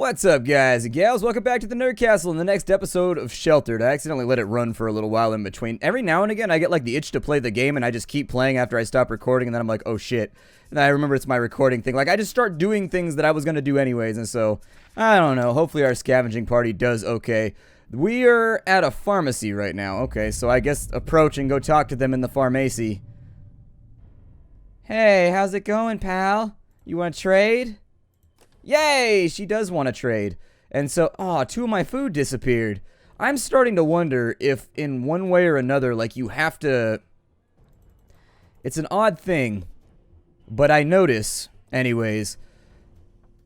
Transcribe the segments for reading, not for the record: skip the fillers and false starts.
What's up, guys and gals? Welcome back to the Nerd Castle in the next episode of Sheltered. I accidentally let it run for a little while in between. Every now and again, I get like the itch to play the game, and I just keep playing after I stop recording, and then I'm like, oh shit. And I remember it's my recording thing. Like, I just start doing things that I was going to do anyways, and so, I don't know. Hopefully our scavenging party does okay. We are at a pharmacy right now. Okay, so I guess approach and go talk to them in the pharmacy. Hey, how's it going, pal? You want to trade? Yay! She does want to trade. And so, two of my food disappeared. I'm starting to wonder if in one way or another, like, you have to... It's an odd thing, but I notice, anyways,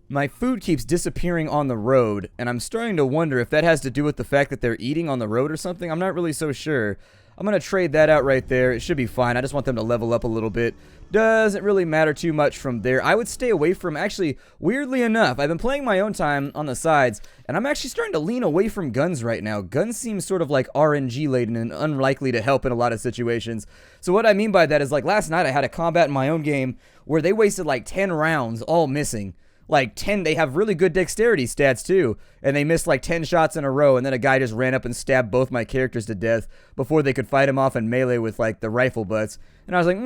my food keeps disappearing on the road, and I'm starting to wonder if that has to do with the fact that they're eating on the road or something. I'm not really so sure. I'm going to trade that out right there. It should be fine. I just want them to level up a little bit. Doesn't really matter too much from there. I would stay away from, actually, weirdly enough, I've been playing my own time on the sides, and I'm actually starting to lean away from guns right now. Guns seem sort of like RNG-laden and unlikely to help in a lot of situations. So what I mean by that is, like, last night I had a combat in my own game where they wasted like 10 rounds all missing. Like 10, they have really good dexterity stats too, and they missed like 10 shots in a row, and then a guy just ran up and stabbed both my characters to death before they could fight him off in melee with like the rifle butts. And I was like,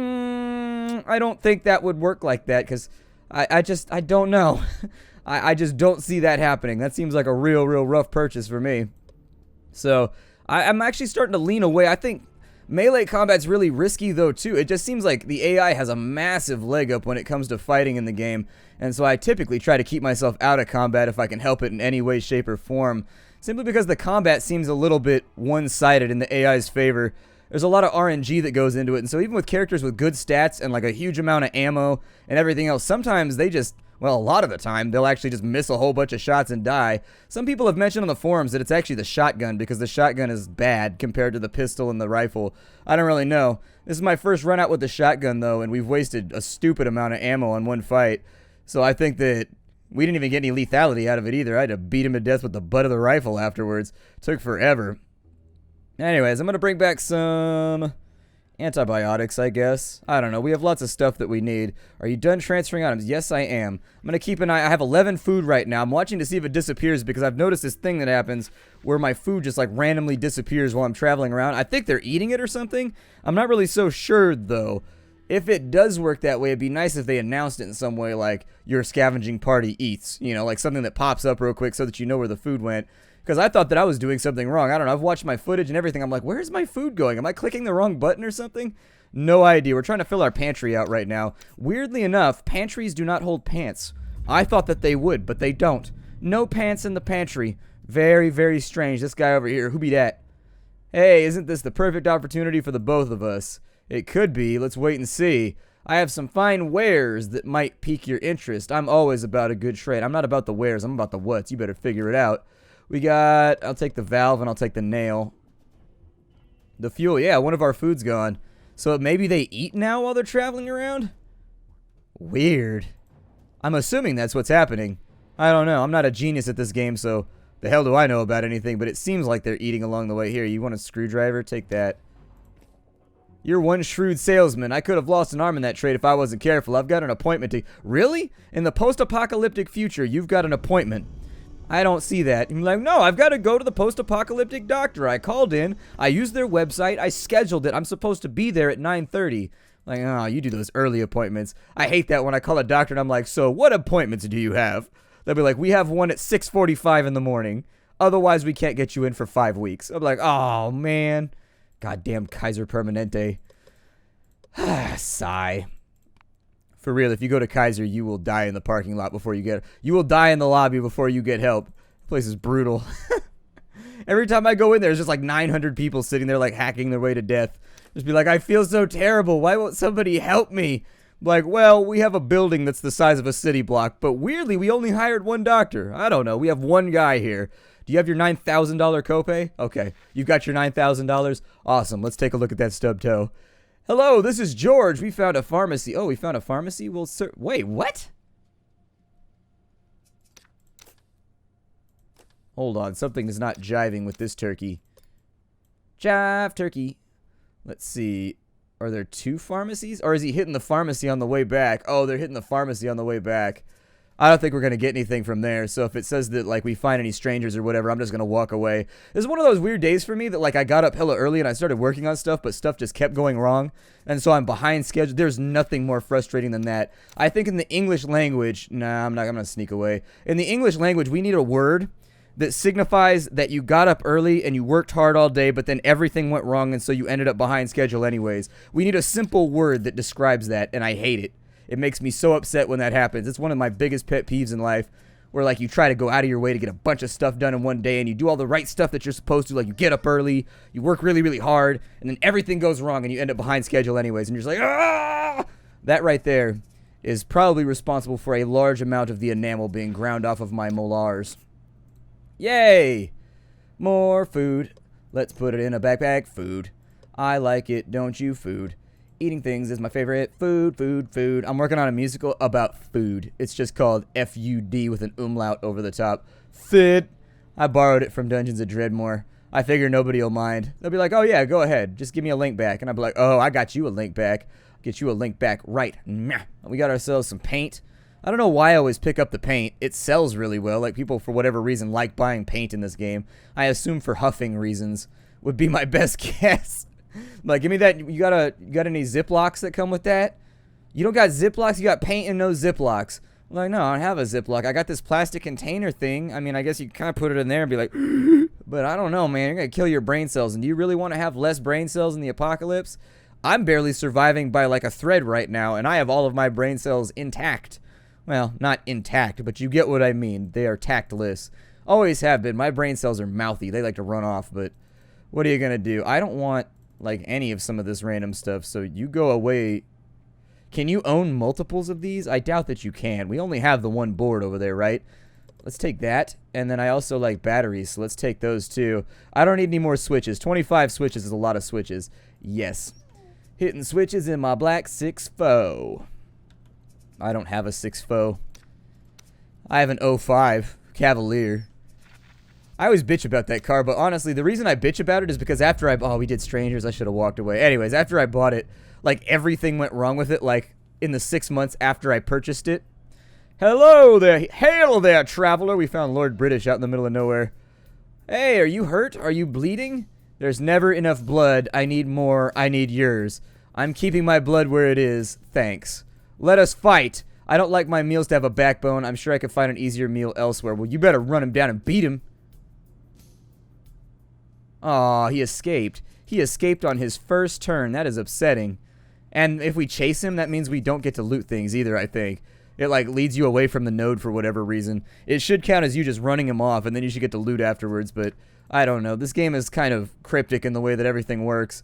I don't think that would work like that, because I don't know. I just don't see that happening. That seems like a real rough purchase for me. So I'm actually starting to lean away. I think melee combat's really risky though too. It just seems like the AI has a massive leg up when it comes to fighting in the game, and so I typically try to keep myself out of combat if I can help it in any way, shape, or form, simply because the combat seems a little bit one-sided in the AI's favor. There's a lot of RNG that goes into it, and so even with characters with good stats and like a huge amount of ammo and everything else, sometimes they just, well, a lot of the time, they'll actually just miss a whole bunch of shots and die. Some people have mentioned on the forums that it's actually the shotgun, because the shotgun is bad compared to the pistol and the rifle. I don't really know. This is my first run out with the shotgun, though, and we've wasted a stupid amount of ammo on one fight. So I think that we didn't even get any lethality out of it either. I had to beat him to death with the butt of the rifle afterwards. Took forever. Anyways, I'm going to bring back some antibiotics, I guess. I don't know. We have lots of stuff that we need. Are you done transferring items? Yes, I am. I'm going to keep an eye. I have 11 food right now. I'm watching to see if it disappears, because I've noticed this thing that happens where my food just like randomly disappears while I'm traveling around. I think they're eating it or something. I'm not really so sure, though. If it does work that way, it'd be nice if they announced it in some way, like your scavenging party eats. You know, like something that pops up real quick so that you know where the food went. Because I thought that I was doing something wrong. I don't know. I've watched my footage and everything. I'm like, where's my food going? Am I clicking the wrong button or something? No idea. We're trying to fill our pantry out right now. Weirdly enough, pantries do not hold pants. I thought that they would, but they don't. No pants in the pantry. Very strange. This guy over here, who be that? Hey, isn't this the perfect opportunity for the both of us? It could be. Let's wait and see. I have some fine wares that might pique your interest. I'm always about a good trade. I'm not about the wares. I'm about the whats. You better figure it out. We got, I'll take the valve and I'll take the nail. The fuel, yeah, one of our food's gone. So maybe they eat now while they're traveling around? Weird. I'm assuming that's what's happening. I don't know. I'm not a genius at this game, so the hell do I know about anything, but it seems like they're eating along the way. Here, you want a screwdriver? Take that. You're one shrewd salesman. I could have lost an arm in that trade if I wasn't careful. I've got an appointment to... Really? In the post-apocalyptic future, you've got an appointment. I don't see that. I'm like, no, I've got to go to the post-apocalyptic doctor. I called in. I used their website. I scheduled it. I'm supposed to be there at 9:30. Like, oh, you do those early appointments. I hate that when I call a doctor and I'm like, so what appointments do you have? They'll be like, we have one at 6:45 in the morning. Otherwise, we can't get you in for 5 weeks. I'm like, oh, man. Goddamn Kaiser Permanente. Sigh. For real, if you go to Kaiser, you will die in the parking lot before you get... You will die in the lobby before you get help. This place is brutal. Every time I go in there, there's just like 900 people sitting there like hacking their way to death. Just be like, I feel so terrible. Why won't somebody help me? Like, well, we have a building that's the size of a city block, but weirdly, we only hired one doctor. I don't know. We have one guy here. Do you have your $9,000 copay? Okay. You've got your $9,000? Awesome. Let's take a look at that stub toe. Hello, this is George. We found a pharmacy. Oh, we found a pharmacy? Well, sir... Wait, what? Hold on. Something is not jiving with this turkey. Jive turkey. Let's see. Are there two pharmacies? Or is he hitting the pharmacy on the way back? Oh, they're hitting the pharmacy on the way back. I don't think we're going to get anything from there. So if it says that, like, we find any strangers or whatever, I'm just going to walk away. This is one of those weird days for me that, like, I got up hella early and I started working on stuff, but stuff just kept going wrong. And so I'm behind schedule. There's nothing more frustrating than that. I think in the English language, nah, I'm going to sneak away. In the English language, we need a word that signifies that you got up early and you worked hard all day, but then everything went wrong and so you ended up behind schedule anyways. We need a simple word that describes that, and I hate it. It makes me so upset when that happens. It's one of my biggest pet peeves in life, where like you try to go out of your way to get a bunch of stuff done in one day, and you do all the right stuff that you're supposed to. Like you get up early, you work really, really hard, and then everything goes wrong, and you end up behind schedule anyways. And you're just like, ah! That right there is probably responsible for a large amount of the enamel being ground off of my molars. Yay! More food. Let's put it in a backpack. Food. I like it, don't you? Food. Eating things is my favorite. Food, food, food. I'm working on a musical about food. It's just called F-U-D with an umlaut over the top. Food. I borrowed it from Dungeons of Dreadmore. I figure nobody will mind. They'll be like, oh yeah, go ahead. Just give me a link back. And I'll be like, oh, I got you a link back. Get you a link back right. We got ourselves some paint. I don't know why I always pick up the paint. It sells really well. Like people, for whatever reason, like buying paint in this game. I assume for huffing reasons would be my best guess. Like, give me that. You got any Ziplocs that come with that? You don't got Ziplocs? You got paint and no Ziplocs. I'm like, no, I don't have a Ziploc. I got this plastic container thing. I mean, I guess you kind of put it in there and be like, but I don't know, man. You're going to kill your brain cells. And do you really want to have less brain cells in the apocalypse? I'm barely surviving by like a thread right now, and I have all of my brain cells intact. Well, not intact, but you get what I mean. They are tactless. Always have been. My brain cells are mouthy. They like to run off, but what are you going to do? I don't want like any of some of this random stuff, so you go away. Can you own multiples of these? I doubt that you can. We only have the one board over there, right? Let's take that, and then I also like batteries, so let's take those too. I don't need any more switches. 25 switches is a lot of switches. Yes. Hitting switches in my black 6.4. I don't have a 6.4. I have an 05 Cavalier. I always bitch about that car, but honestly, the reason I bitch about it is because after oh, we did strangers, I should have walked away. Anyways, after I bought it, like, everything went wrong with it, like, in the 6 months after I purchased it. Hello there, hail there, traveler. We found Lord British out in the middle of nowhere. Hey, are you hurt? Are you bleeding? There's never enough blood. I need more. I need yours. I'm keeping my blood where it is. Thanks. Let us fight. I don't like my meals to have a backbone. I'm sure I could find an easier meal elsewhere. Well, you better run him down and beat him. Aw, he escaped. He escaped on his first turn. That is upsetting. And if we chase him, that means we don't get to loot things either, I think. It, like, leads you away from the node for whatever reason. It should count as you just running him off, and then you should get to loot afterwards, but I don't know. This game is kind of cryptic in the way that everything works.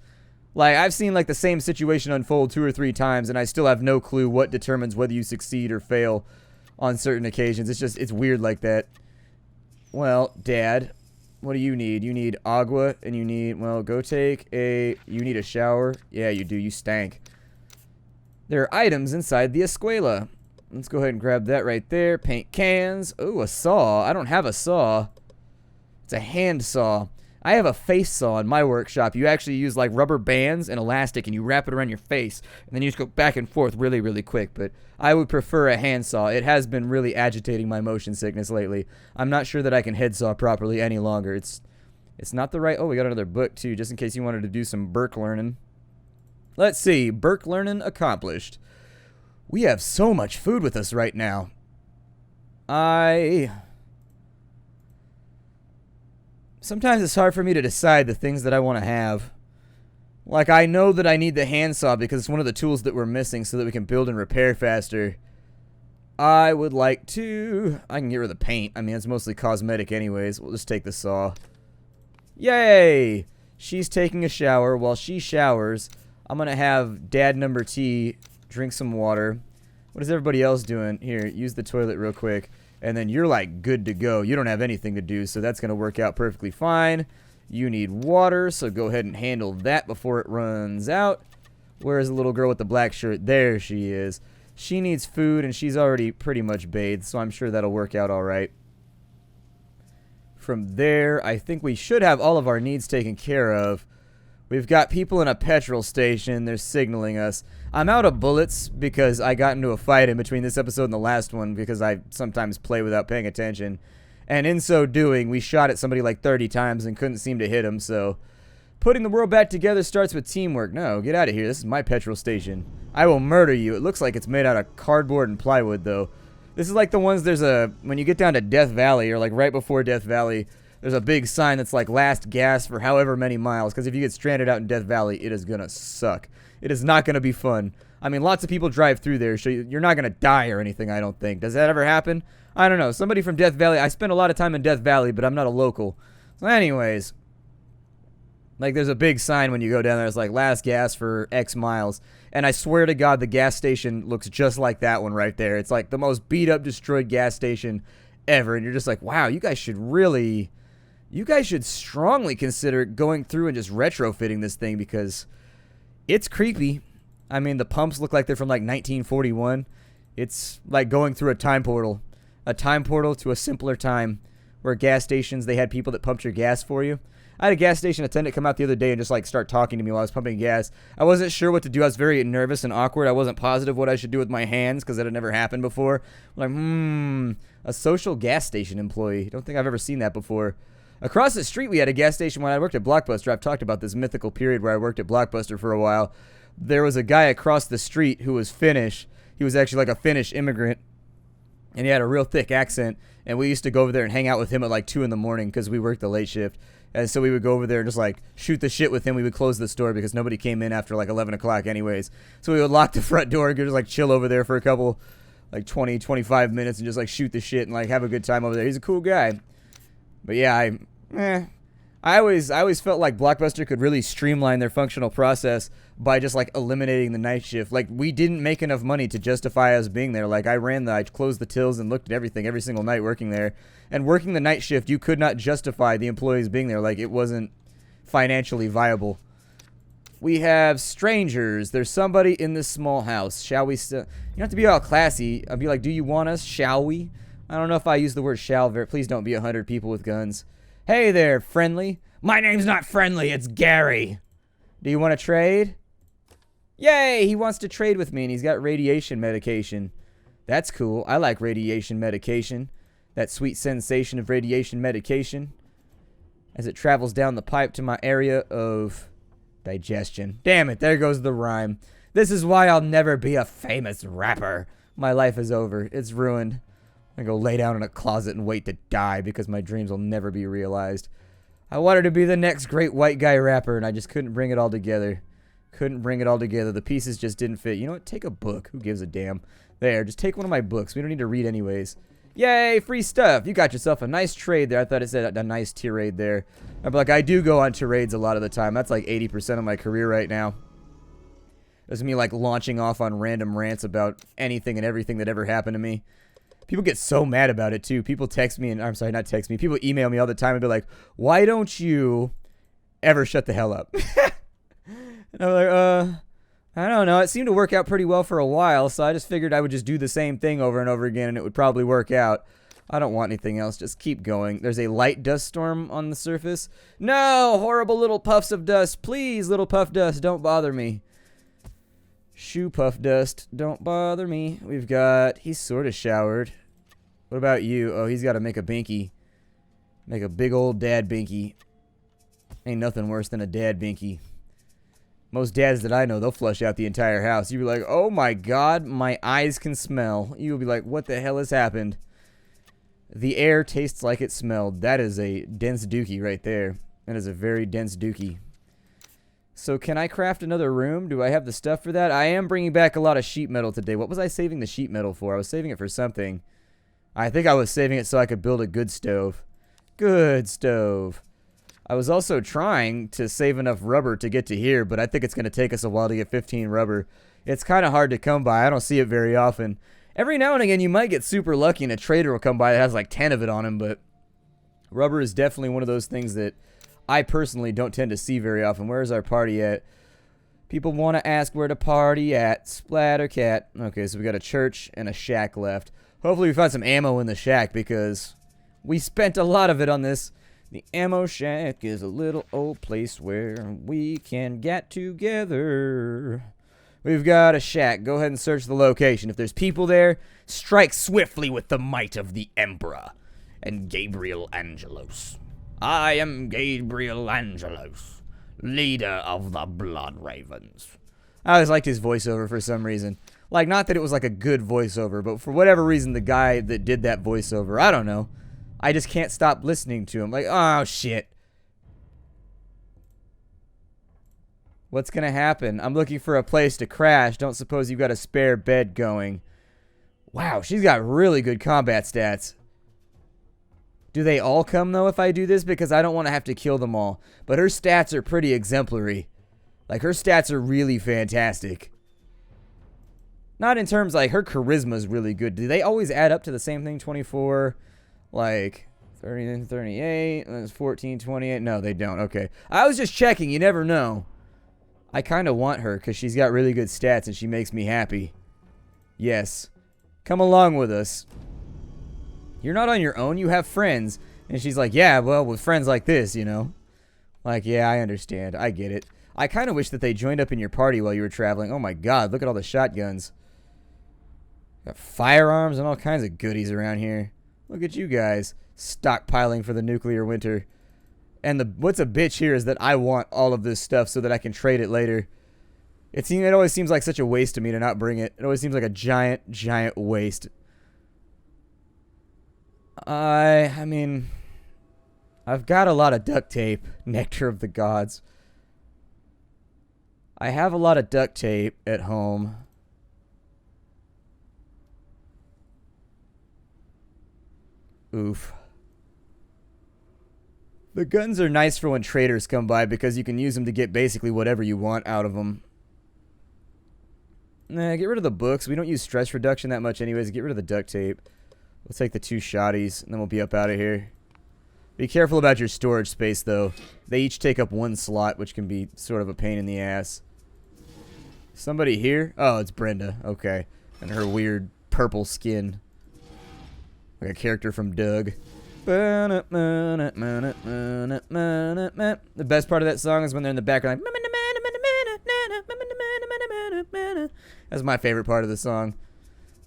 Like, I've seen, like, the same situation unfold 2 or 3 times, and I still have no clue what determines whether you succeed or fail on certain occasions. It's just, it's weird like that. Well, Dad, what do you need? You need agua, and you need, well, go take a, you need a shower. Yeah, you do. You stank. There are items inside the escuela. Let's go ahead and grab that right there. Paint cans. Oh, a saw. I don't have a saw. It's a hand saw. I have a face saw in my workshop. You actually use like rubber bands and elastic and you wrap it around your face. And then you just go back and forth really, really quick. But I would prefer a hand saw. It has been really agitating my motion sickness lately. I'm not sure that I can head saw properly any longer. It's not the right... Oh, we got another book too, just in case you wanted to do some Burke learning. Let's see. Burke learning accomplished. We have so much food with us right now. Sometimes it's hard for me to decide the things that I want to have. Like, I know that I need the handsaw because it's one of the tools that we're missing so that we can build and repair faster. I would like to... I can get rid of the paint. I mean, it's mostly cosmetic anyways. We'll just take the saw. Yay! She's taking a shower. While she showers, I'm going to have Dad Number T drink some water. What is everybody else doing? Here, use the toilet real quick. And then you're like good to go. You don't have anything to do, so that's going to work out perfectly fine. You need water, so go ahead and handle that before it runs out. Where is the little girl with the black shirt? There she is. She needs food, and she's already pretty much bathed, so I'm sure that'll work out all right. From there, I think we should have all of our needs taken care of. We've got people in a petrol station. They're signaling us. I'm out of bullets because I got into a fight in between this episode and the last one because I sometimes play without paying attention. And in so doing, we shot at somebody like 30 times and couldn't seem to hit him, so... Putting the world back together starts with teamwork. No, get out of here. This is my petrol station. I will murder you. It looks like it's made out of cardboard and plywood, though. This is like the ones when you get down to Death Valley, or like right before Death Valley, there's a big sign that's like last gas for however many miles, because if you get stranded out in Death Valley, it is gonna suck. It is not gonna be fun. I mean, lots of people drive through there, so you're not gonna die or anything, I don't think. Does that ever happen? I don't know. Somebody from Death Valley, I spent a lot of time in Death Valley, but I'm not a local. So anyways, like there's a big sign when you go down there, it's like last gas for X miles. And I swear to God, the gas station looks just like that one right there. It's like the most beat up, destroyed gas station ever. And you're just like, wow, you guys should strongly consider going through and just retrofitting this thing because it's creepy. I mean, the pumps look like they're from like 1941. It's like going through a time portal to a simpler time where gas stations, they had people that pumped your gas for you. I had a gas station attendant come out the other day and just like start talking to me while I was pumping gas. I wasn't sure what to do. I was very nervous and awkward. I wasn't positive what I should do with my hands because that had never happened before. I'm like, a social gas station employee. Don't think I've ever seen that before. Across the street, we had a gas station when I worked at Blockbuster. I've talked about this mythical period where I worked at Blockbuster for a while. There was a guy across the street who was Finnish. He was actually like a Finnish immigrant, and he had a real thick accent, and we used to go over there and hang out with him at like 2 in the morning because we worked the late shift. And so we would go over there and just like shoot the shit with him. We would close the store because nobody came in after like 11 o'clock anyways. So we would lock the front door and just like chill over there for a couple, like 20, 25 minutes and just like shoot the shit and like have a good time over there. He's a cool guy. But yeah, I always felt like Blockbuster could really streamline their functional process by just like eliminating the night shift. Like we didn't make enough money to justify us being there. Like I closed the tills and looked at everything every single night working there. And working the night shift, you could not justify the employees being there. Like it wasn't financially viable. We have strangers. There's somebody in this small house. Shall we still? You don't have to be all classy. I'd be like, do you want us? Shall we? I don't know if I use the word shall. Please don't be 100 people with guns. Hey there, friendly. My name's not friendly, it's Gary. Do you want to trade? Yay, he wants to trade with me and he's got radiation medication. That's cool. I like radiation medication. That sweet sensation of radiation medication as it travels down the pipe to my area of digestion. Damn it, there goes the rhyme. This is why I'll never be a famous rapper. My life is over. It's ruined. I go lay down in a closet and wait to die because my dreams will never be realized. I wanted to be the next great white guy rapper, and I just couldn't bring it all together. The pieces just didn't fit. You know what? Take a book. Who gives a damn? There, just take one of my books. We don't need to read anyways. Yay, free stuff. You got yourself a nice trade there. I thought it said a nice tirade there. I'm like, I do go on tirades a lot of the time. That's like 80% of my career right now. There's me like launching off on random rants about anything and everything that ever happened to me. People get so mad about it, too. People text me, and I'm sorry, not text me. People email me all the time and be like, why don't you ever shut the hell up? And I'm like, I don't know. It seemed to work out pretty well for a while, so I just figured I would just do the same thing over and over again, and it would probably work out. I don't want anything else. Just keep going. There's a light dust storm on the surface. No! Horrible little puffs of dust. Please, little puff dust, don't bother me. Shoe puff dust, don't bother me. We've got... He's sort of showered. What about you? Oh, he's got to make a binky. Make a big old dad binky. Ain't nothing worse than a dad binky. Most dads that I know, they'll flush out the entire house. You'll be like, oh my god, my eyes can smell. You'll be like, what the hell has happened? The air tastes like it smelled. That is a dense dookie right there. That is a very dense dookie. So can I craft another room? Do I have the stuff for that? I am bringing back a lot of sheet metal today. What was I saving the sheet metal for? I was saving it for something. I think I was saving it so I could build a good stove. Good stove. I was also trying to save enough rubber to get to here, but I think it's going to take us a while to get 15 rubber. It's kind of hard to come by. I don't see it very often. Every now and again, you might get super lucky and a trader will come by that has like 10 of it on him, but rubber is definitely one of those things that I personally don't tend to see very often. Where's our party at? People want to ask where to party at. Splattercat. Okay, so we got a church and a shack left. Hopefully we find some ammo in the shack because we spent a lot of it on this The ammo shack is a little old place where we can get together. We've got a shack. Go ahead and search the location. If there's people there, strike swiftly with the might of the Emperor and Gabriel Angelos. I am Gabriel Angelos, leader of the Blood Ravens. I always liked his voiceover for some reason. Like, not that it was like a good voiceover, but for whatever reason, the guy that did that voiceover, I don't know. I just can't stop listening to him. Like, oh, shit. What's gonna happen? I'm looking for a place to crash. Don't suppose you've got a spare bed going. Wow, she's got really good combat stats. Do they all come, though, if I do this? Because I don't want to have to kill them all. But her stats are pretty exemplary. Like, her stats are really fantastic. Not in terms, like, her charisma is really good. Do they always add up to the same thing? 24, like, 30, 38, and it's 14, 28. No, they don't. Okay. I was just checking. You never know. I kind of want her because she's got really good stats and she makes me happy. Yes. Come along with us. You're not on your own. You have friends. And she's like, yeah, well, with friends like this, you know. Like, yeah, I understand. I get it. I kind of wish that they joined up in your party while you were traveling. Oh, my God. Look at all the shotguns. Got firearms and all kinds of goodies around here. Look at you guys. Stockpiling for the nuclear winter. And what's a bitch here is that I want all of this stuff so that I can trade it later. It always seems like such a waste to me to not bring it. It always seems like a giant, giant waste. I mean, I've got a lot of duct tape. Nectar of the gods. I have a lot of duct tape at home. Oof. The guns are nice for when traders come by because you can use them to get basically whatever you want out of them. Nah, get rid of the books. We don't use stress reduction that much anyways. Get rid of the duct tape. We'll take the 2 shotties, and then we'll be up out of here. Be careful about your storage space, though. They each take up 1 slot, which can be sort of a pain in the ass. Somebody here? Oh, it's Brenda. Okay. And her weird purple skin. Like a character from Doug. The best part of that song is when they're in the background like, that's my favorite part of the song.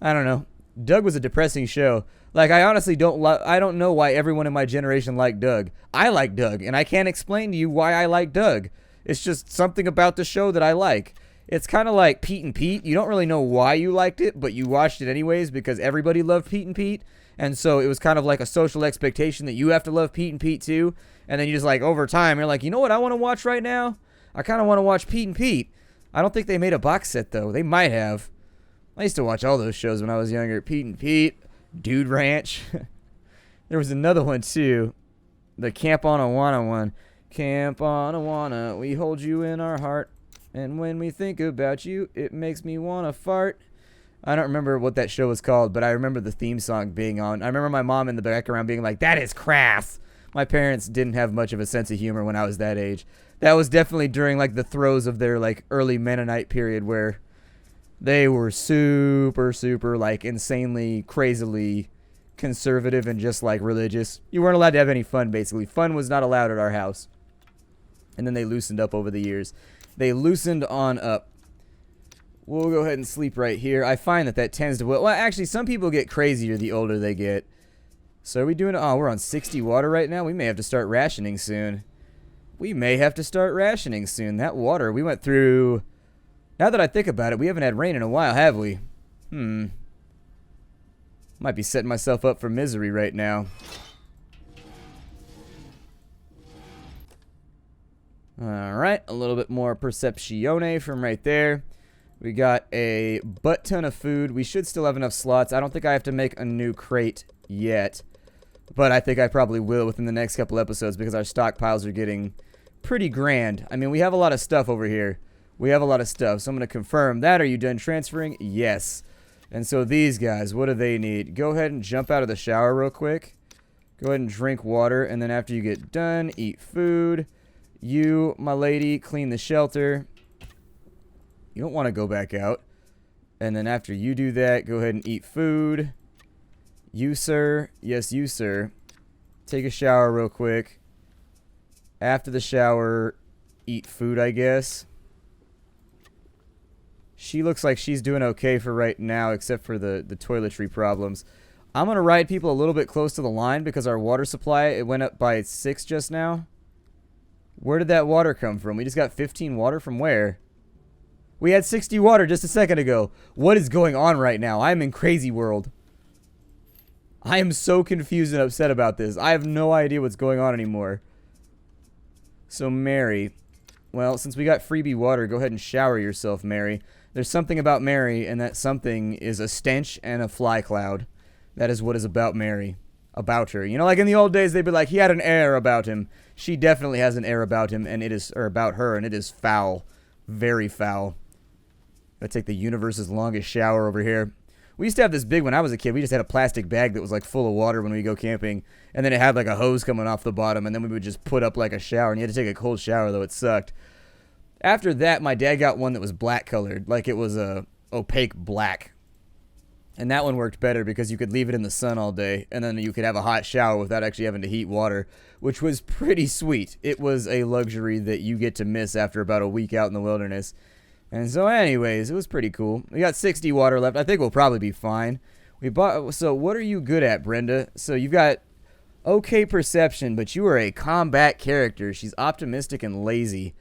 I don't know. Doug was a depressing show. Like, I honestly don't know why everyone in my generation liked Doug. I like Doug, and I can't explain to you why I like Doug. It's just something about the show that I like. It's kind of like Pete and Pete. You don't really know why you liked it, but you watched it anyways because everybody loved Pete and Pete. And so it was kind of like a social expectation that you have to love Pete and Pete too. And then you just like, over time, you're like, you know what I want to watch right now? I kind of want to watch Pete and Pete. I don't think they made a box set, though. They might have. I used to watch all those shows when I was younger. Pete and Pete, Dude Ranch. There was another one, too. The Camp on Awana one. Camp on Awana, we hold you in our heart. And when we think about you, it makes me want to fart. I don't remember what that show was called, but I remember the theme song being on. I remember my mom in the background being like, that is crass. My parents didn't have much of a sense of humor when I was that age. That was definitely during like the throes of their like early Mennonite period where they were super, super like insanely, crazily conservative and just like religious. You weren't allowed to have any fun, basically. Fun was not allowed at our house. And then they loosened up over the years. They loosened on up. We'll go ahead and sleep right here. I find that tends to... Well, actually, some people get crazier the older they get. So are we doing... Oh, we're on 60 water right now? We may have to start rationing soon. That water, we went through... Now that I think about it, we haven't had rain in a while, have we? Might be setting myself up for misery right now. Alright, a little bit more percepzione from right there. We got a butt ton of food. We should still have enough slots. I don't think I have to make a new crate yet. But I think I probably will within the next couple episodes because our stockpiles are getting pretty grand. I mean, we have a lot of stuff over here. So I'm going to confirm that. Are you done transferring? Yes. And so these guys, what do they need? Go ahead and jump out of the shower real quick. Go ahead and drink water. And then after you get done, eat food. You, my lady, clean the shelter. You don't want to go back out. And then after you do that, go ahead and eat food. You, sir. Yes, you, sir. Take a shower real quick. After the shower, eat food, I guess. She looks like she's doing okay for right now, except for the toiletry problems. I'm going to ride people a little bit close to the line because our water supply, it went up by 6 just now. Where did that water come from? We just got 15 water from where? We had 60 water just a second ago. What is going on right now? I'm in crazy world. I am so confused and upset about this. I have no idea what's going on anymore. So, Mary. Well, since we got freebie water, go ahead and shower yourself, Mary. There's something about Mary, and that something is a stench and a fly cloud. That is what is about Mary. About her. You know, like in the old days, they'd be like, he had an air about him. She definitely has an air about him, and it is, or about her, and it is foul. Very foul. I take the universe's longest shower over here. We used to have this big, when I was a kid, we just had a plastic bag that was like full of water when we go camping, and then it had like a hose coming off the bottom, and then we would just put up like a shower, and you had to take a cold shower, though it sucked. After that, my dad got one that was black colored, like it was a opaque black. And that one worked better because you could leave it in the sun all day, and then you could have a hot shower without actually having to heat water, which was pretty sweet. It was a luxury that you get to miss after about a week out in the wilderness. And so anyways, it was pretty cool. We got 60 water left. I think we'll probably be fine. So what are you good at, Brenda? So you've got okay perception, but you are a combat character. She's optimistic and lazy.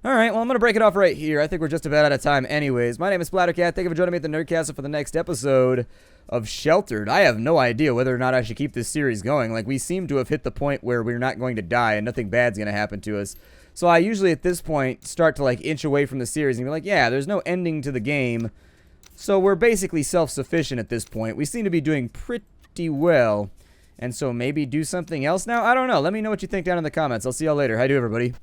Alright, well, I'm going to break it off right here. I think we're just about out of time anyways. My name is Splattercat. Thank you for joining me at the Nerdcastle for the next episode of Sheltered. I have no idea whether or not I should keep this series going. Like, we seem to have hit the point where we're not going to die and nothing bad's going to happen to us. So I usually, at this point, start to, like, inch away from the series and be like, yeah, there's no ending to the game. So we're basically self-sufficient at this point. We seem to be doing pretty well. And so maybe do something else now? I don't know. Let me know what you think down in the comments. I'll see y'all later. How do, everybody?